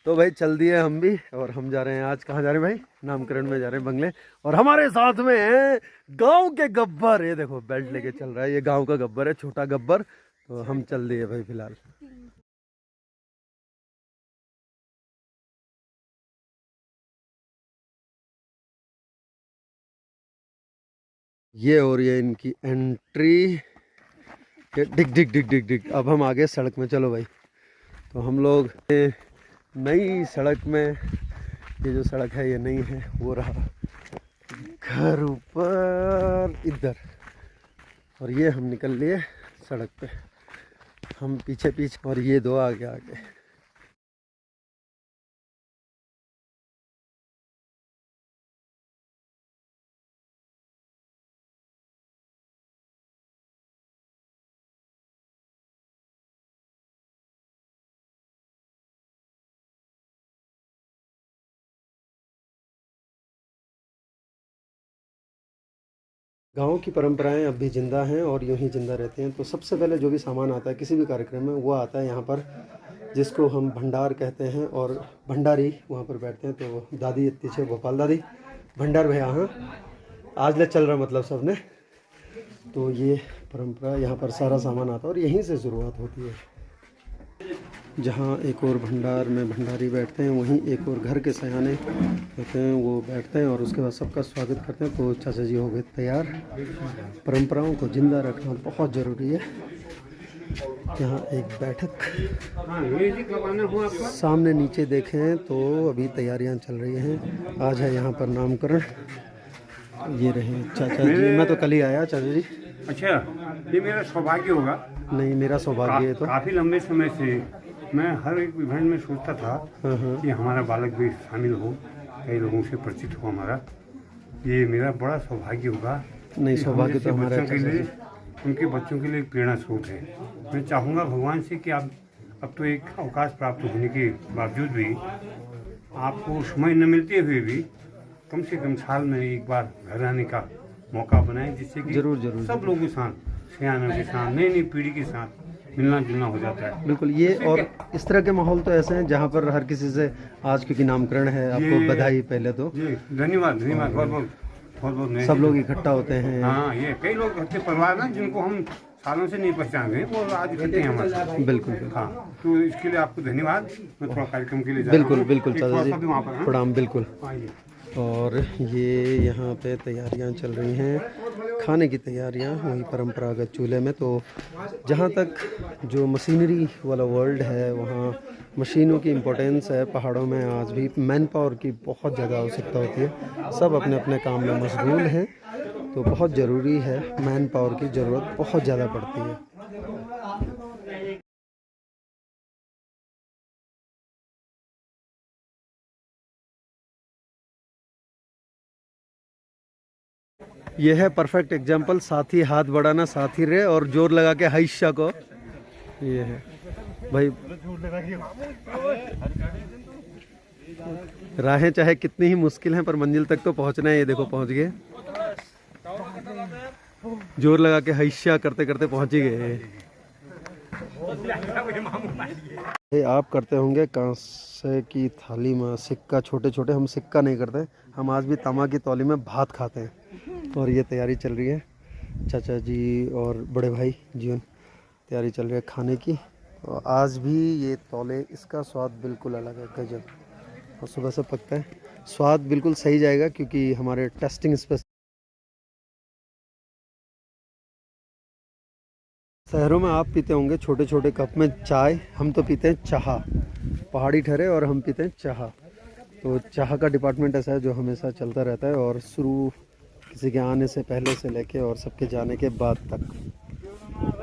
तो भाई चल दिए हम भी, और हम जा रहे हैं आज, कहाँ जा रहे हैं भाई? नामकरण में जा रहे हैं, बंगले। और हमारे साथ में है गांव के गब्बर। ये देखो बेल्ट लेके चल रहा है, ये गांव का गब्बर है, छोटा गब्बर। तो हम चल दिए भाई फिलहाल। ये और ये इनकी एंट्री। ये डिग डिग डिग डिग डिग। अब हम आगे सड़क में, चलो भाई। तो हम लोग नई सड़क में, ये जो सड़क है ये नई है, वो रहा घर ऊपर इधर। और ये हम निकल लिए सड़क पे, हम पीछे पीछे और ये दो आगे आगे। गाँव की परंपराएं अब भी जिंदा हैं और यूं ही जिंदा रहती हैं। तो सबसे पहले जो भी सामान आता है किसी भी कार्यक्रम में, वो आता है यहाँ पर, जिसको हम भंडार कहते हैं। और भंडारी वहाँ पर बैठते हैं। तो दादी पीछे, गोपाल दादी, भंडार भैया, हाँ आज ले चल रहा मतलब सब ने। तो ये परंपरा, यहाँ पर सारा सामान आता है और यहीं से शुरुआत होती है। जहाँ एक और भंडार में भंडारी बैठते हैं, वहीं एक और घर के सयाने होते हैं, वो बैठते हैं और उसके बाद सबका स्वागत करते हैं। तो चाचा जी हो गए तैयार। परंपराओं को जिंदा रखना बहुत ज़रूरी है। यहाँ एक बैठक, सामने नीचे देखें तो अभी तैयारियां चल रही हैं। आज है यहाँ पर नामकरण। ये रहे चाचा जी। मैं तो कल ही आया चाचा जी। अच्छा, ये मेरा सौभाग्य होगा। नहीं, मेरा सौभाग्य है। तो काफ़ी लंबे समय से मैं हर एक विभाग में सोचता था कि हमारा बालक भी शामिल हो, कई लोगों से परिचित हो हमारा। ये मेरा बड़ा सौभाग्य होगा। नहीं, सौभाग्य तो हमारा बच्चों के लिए, उनके बच्चों के लिए प्रेरणा स्रोत है। मैं चाहूँगा भगवान से कि आप, अब तो एक अवकाश प्राप्त होने के बावजूद भी, आपको समय न मिलते हुए भी कम से कम साल में एक बार घर आने का मौका बनाएं, जिससे कि जरूर जरूर सब लोगों के साथ, सियानों के साथ, नई नई पीढ़ी के साथ मिलना जुलना हो जाता है। बिल्कुल। ये और इस तरह के माहौल तो ऐसे हैं जहाँ पर हर किसी से, आज क्योंकि नामकरण है, आपको बधाई पहले तो। जी धन्यवाद धन्यवाद, बहुत बहुत बहुत बहुत। सब लोग इकट्ठा होते हैं। हाँ, ये कई लोग अच्छे परिवार ना, जिनको हम सालों से नहीं पहचान रहे, वो आज इकट्ठे हैं हमारे साथ। बिल्कुल। हाँ, तो इसके लिए आपको धन्यवाद। मैं थोड़ा कार्यक्रम के लिए जा बिल्कुल रहा हूँ। बिल्कुल चाचा जी, वहाँ पर प्रणाम। बिल्कुल। आइए। और ये यहाँ पे तैयारियाँ चल रही हैं, खाने की तैयारियाँ, वही परंपरागत चूल्हे में। तो जहाँ तक जो मशीनरी वाला वर्ल्ड है, वहाँ मशीनों की इम्पोर्टेंस है। पहाड़ों में आज भी मैन पावर की बहुत ज़्यादा आवश्यकता होती है। सब अपने अपने काम में मशगूल हैं, तो बहुत ज़रूरी है, मैन पावर की ज़रूरत बहुत ज़्यादा पड़ती है। ये है परफेक्ट एग्जाम्पल, साथ ही हाथ बढ़ाना, साथ ही रे, और जोर लगा के हाइशा को। ये है भाई, राहें चाहे कितनी ही मुश्किल हैं पर मंजिल तक तो पहुंचना है। ये देखो पहुंच गए, जोर लगा के हाइशा करते करते पहुंच ही गए। ये आप करते होंगे कांसे की थाली में सिक्का, छोटे छोटे। हम सिक्का नहीं करते, हम आज भी तामा की तौली में भात खाते हैं। और ये तैयारी चल रही है, चाचा जी और बड़े भाई जीवन, तैयारी चल रही है खाने की। और आज भी ये तौले, इसका स्वाद बिल्कुल अलग है, गजब। और सुबह से पकता है, स्वाद बिल्कुल सही जाएगा, क्योंकि हमारे टेस्टिंग स्पेशल। शहरों में आप पीते होंगे छोटे छोटे कप में चाय, हम तो पीते हैं चाह। पहाड़ी ठहरे और हम पीते हैं चाह। तो चाह का डिपार्टमेंट ऐसा है जो हमेशा चलता रहता है, और शुरू किसी के आने से पहले से लेके और सबके जाने के बाद तक।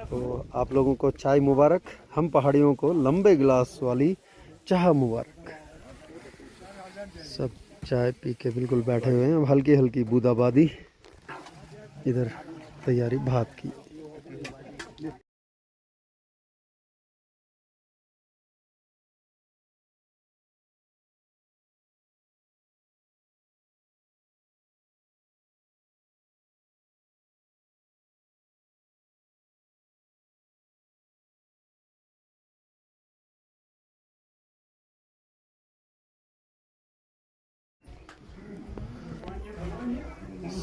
तो आप लोगों को चाय मुबारक, हम पहाड़ियों को लंबे गिलास वाली चाह मुबारक। सब चाय पी के बिल्कुल बैठे हुए हैं। अब हल्की हल्की बूंदाबांदी, इधर तैयारी भात की।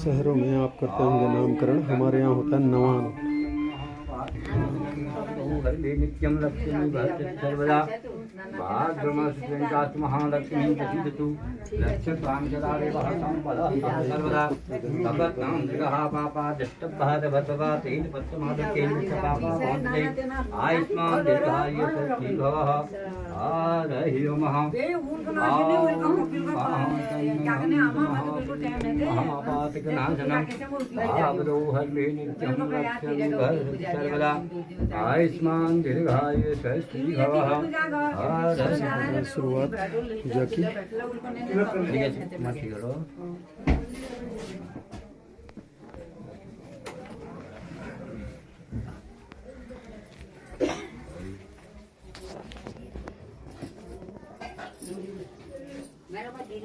शहरों में आप करते होंगे नामकरण, हमारे यहाँ होता है नवान। नित्यम लक्ष्मी सर्वदा महालक्ष्मी प्रसिद्धतु लक्ष्यतां सदा देवः संपदः सर्वदा भगवतां जगः पापा दष्टभारभतवा तेन पत्रमादकेन पापा भवन्ते आयुष्मान् दीर्घायु सुखी भवः हरि ओम सर्वदा आयुष्मान दीर्घायु सुखी भवः। शुरुआत पूजा की।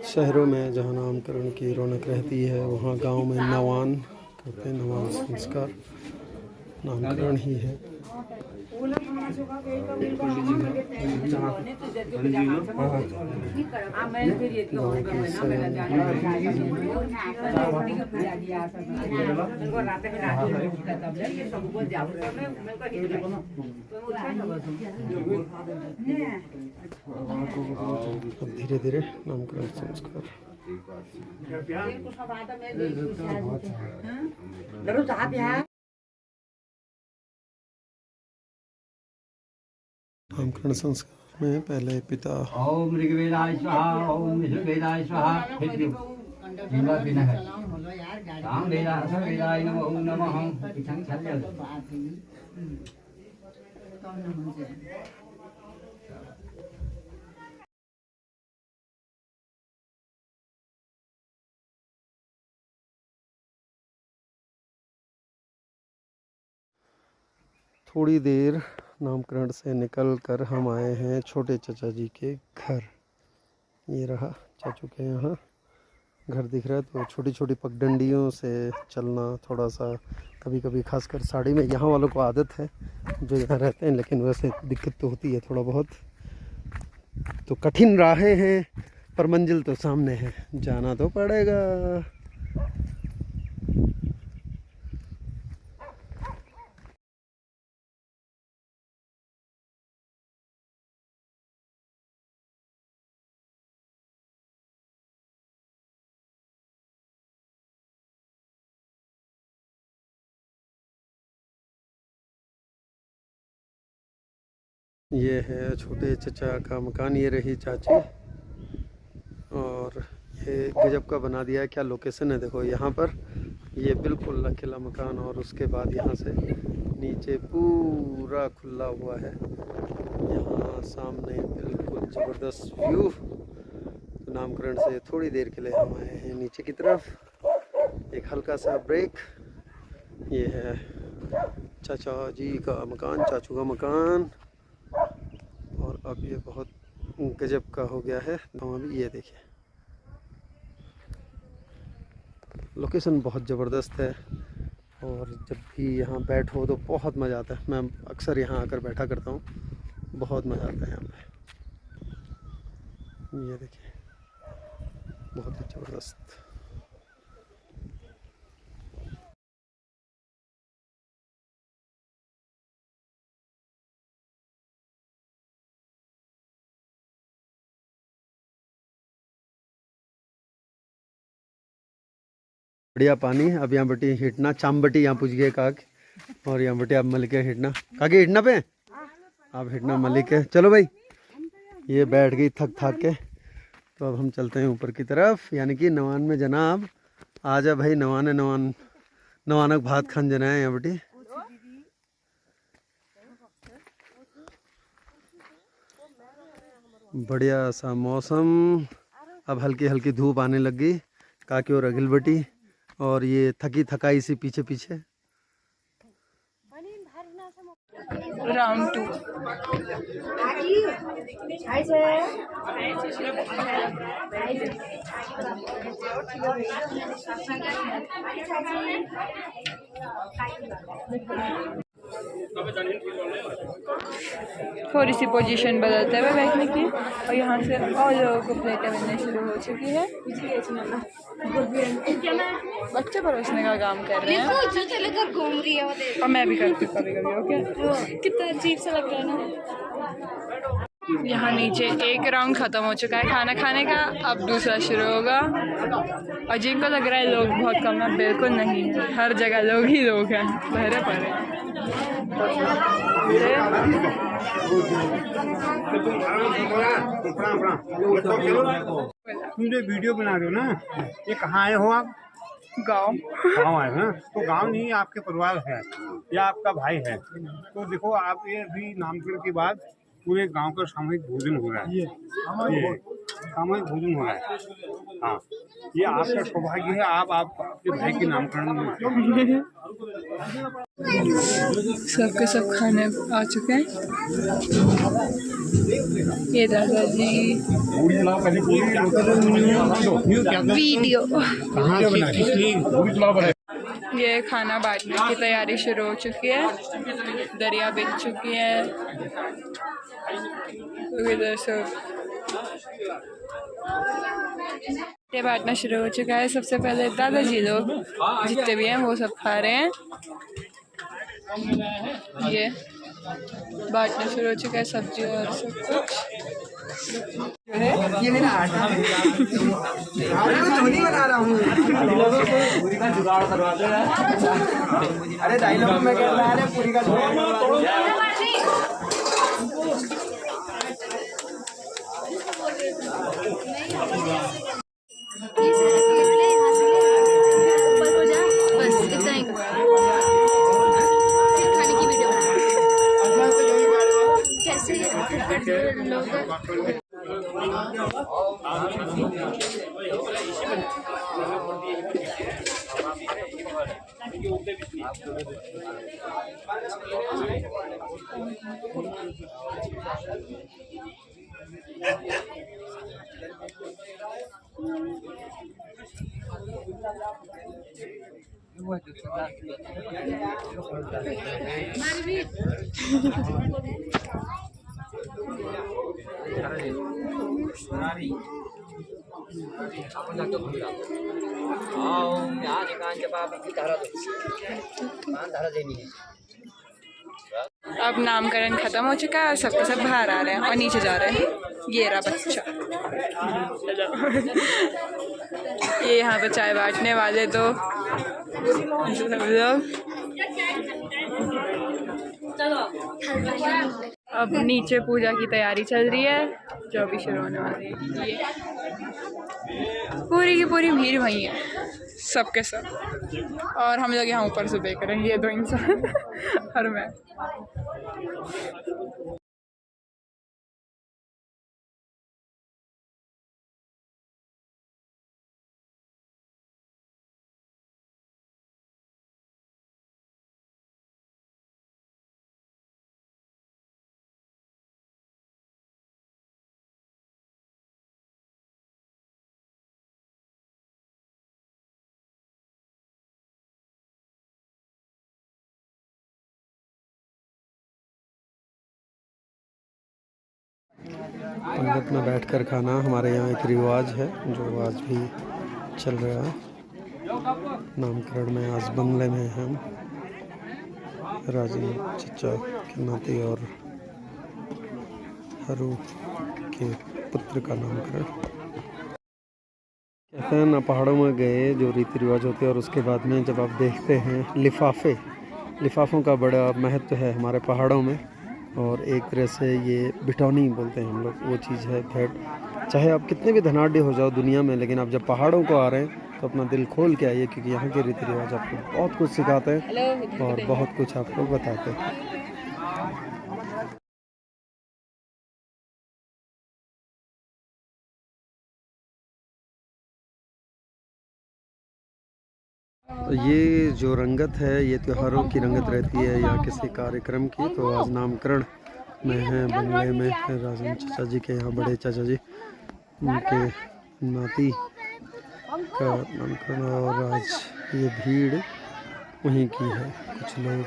शहरों में जहाँ नामकरण की रौनक रहती है वहाँ गांव में नवान करते हैं। नवान संस्कार नामकरण ही है। अब धीरे धीरे नामकरण संस्कार। नामकरण संस्कार में पहले पिता ओम ऋग्वेदाय स्वाहा ओम यजुर्वेदाय स्वाहा जिंदा बिना है सामवेदा असवेदाय नमो नमः इथं छल्य थोड़ी देर नामकरण से निकल कर हम आए हैं छोटे चाचा जी के घर। ये रहा चाचू के यहाँ घर दिख रहा है। तो छोटी छोटी पगडंडियों से चलना थोड़ा सा कभी कभी खासकर साड़ी में यहाँ वालों को आदत है जो यहाँ रहते हैं, लेकिन वैसे दिक्कत तो होती है थोड़ा बहुत। तो कठिन राहें हैं पर मंजिल तो सामने है, जाना तो पड़ेगा। ये है छोटे चचा का मकान, ये रही चाची। और ये गजब का बना दिया है, क्या लोकेशन है देखो। यहाँ पर ये बिल्कुल अकेला मकान और उसके बाद यहाँ से नीचे पूरा खुला हुआ है। यहाँ सामने बिल्कुल ज़बरदस्त व्यू। तो नामकरण से थोड़ी देर के लिए हम आए हैं नीचे की तरफ, एक हल्का सा ब्रेक। ये है चाचा जी का मकान, चाचू का मकान। और अब ये बहुत गजब का हो गया है। तो अभी ये देखिए लोकेशन बहुत ज़बरदस्त है। और जब भी यहाँ बैठो तो बहुत मज़ा आता है। मैं अक्सर यहाँ आकर बैठा करता हूँ, बहुत मज़ा आता है यहाँ पे। ये देखिए बहुत ही ज़बरदस्त। बढ़िया पानी। अब यहाँ बटी हिटना चाम बटी यहाँ पूछ गए काक। और यहाँ बटे आप मलिक हिटना काके हिटना पे आप हिटना मलिक है। चलो भाई ये बैठ गई थक थक के। तो अब हम चलते हैं ऊपर की तरफ, यानी कि नवान में जनाब। आजा भाई नवाने नवानक भात खान जना है यहाँ बटी। बढ़िया सा मौसम। अब हल्की हल्की धूप आने लग गई काकी और अगिल बटी। और ये थकी थकाई सी पीछे पीछे। राउंड 2 थोड़ी सी पोजीशन बदलते हुए बैठने की, और यहाँ से और लोगों को प्लेटें मिलने शुरू हो चुकी है। बच्चे परोसने का काम कर रहे हैं लेकर घूम रही है वो देख। और मैं भी करती हूँ कभी कभी। ओके, कितना अजीब सा लग रहा है ना। यहाँ नीचे एक राउंड ख़त्म हो चुका है खाना खाने का, अब दूसरा शुरू होगा। और जिनको लग रहा है लोग बहुत कम है, बिल्कुल नहीं है, हर जगह लोग ही लोग हैं, भरे पड़े। तुम जो वीडियो बना रहे हो ना, ये कहाँ आए हो आप? गाँव आए हो ना, तो गांव नहीं आपके परिवार है या आपका भाई है। तो देखो आप ये भी नामकरण के बाद पूरे गांव का सामूहिक भोजन हो रहा है। ये सामूहिक भोजन हो रहा है। हाँ, ये आपका सौभाग्य है, आप आपके भाई के नामकरण में सबके सब खाने आ चुके हैं। ये दादाजी वीडियो, ये खाना बांटने की तैयारी शुरू हो चुकी है। दरिया बिक चुकी है, इधर से ये बांटना शुरू हो चुका है। सबसे पहले दादाजी लोग जितने भी हैं वो सब खा रहे हैं। ये बांटना शुरू हो चुका है सब्जी और सब कुछ। ये मेरा आटा है। बना रहा हूँ। पूरी का जुगाड़ करवा दे। अरे डायलॉग में कह रहा है पूरी का जुगाड़ करवा दे। ऊपर हो जा, बस इतना ही। फिर खाने की वीडियो बना कैसे लोग। अब नामकरण खत्म हो चुका है और सबके सब बाहर आ रहे हैं और नीचे जा रहे हैं। ये रहा बच्चा। ये यहाँ पे चाय बांटने वाले दो सब लोग। अब नीचे पूजा की तैयारी चल रही है जो अभी शुरू होने वाली है। ये पूरी की पूरी भीड़ वहीं है, सबके सब। और हम लोग यहाँ ऊपर से देख रहे हैं, ये दो इंसान और मैं। पंगत में बैठकर खाना हमारे यहाँ एक रिवाज है जो आज भी चल रहा है। नामकरण में आज बंगले में हम राजीव चचा के नाती और हरू के पुत्र का नामकरण। कहते हैं ना, पहाड़ों में गए जो रीति रिवाज होते हैं और उसके बाद में जब आप देखते हैं लिफाफों का बड़ा महत्व है हमारे पहाड़ों में। और एक तरह से ये बिटौनी बोलते हैं हम लोग, वो चीज़ है भेंट। चाहे आप कितने भी धनाढ़ हो जाओ दुनिया में, लेकिन आप जब पहाड़ों को आ रहे हैं तो अपना दिल खोल के आइए, क्योंकि यहाँ के रीति रिवाज आपको बहुत कुछ सिखाते हैं और बहुत कुछ आपको बताते हैं। तो ये जो रंगत है ये त्योहारों की रंगत रहती है या किसी कार्यक्रम की। तो आज नामकरण में है बंगले में है राजन चाचा जी के, यहाँ बड़े चाचा जी उनके नाती का नामकरण। और आज ये भीड़ वहीं की है, कुछ लोग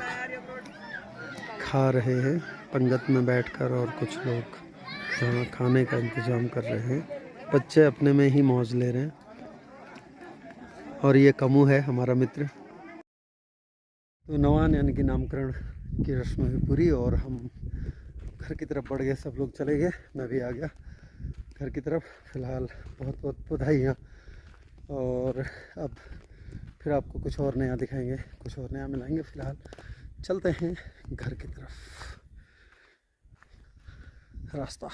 खा रहे हैं पंगत में बैठकर और कुछ लोग यहाँ खाने का इंतज़ाम कर रहे हैं। बच्चे अपने में ही मौज ले रहे हैं। और ये कमू है हमारा मित्र। तो नवान यानी कि नामकरण की रस्म हुई पूरी और हम घर की तरफ बढ़ गए। सब लोग चले गए, मैं भी आ गया घर की तरफ। फ़िलहाल बहुत बहुत बधाइयाँ। और अब फिर आपको कुछ और नया दिखाएंगे, कुछ और नया मिलाएंगे। फ़िलहाल चलते हैं घर की तरफ। रास्ता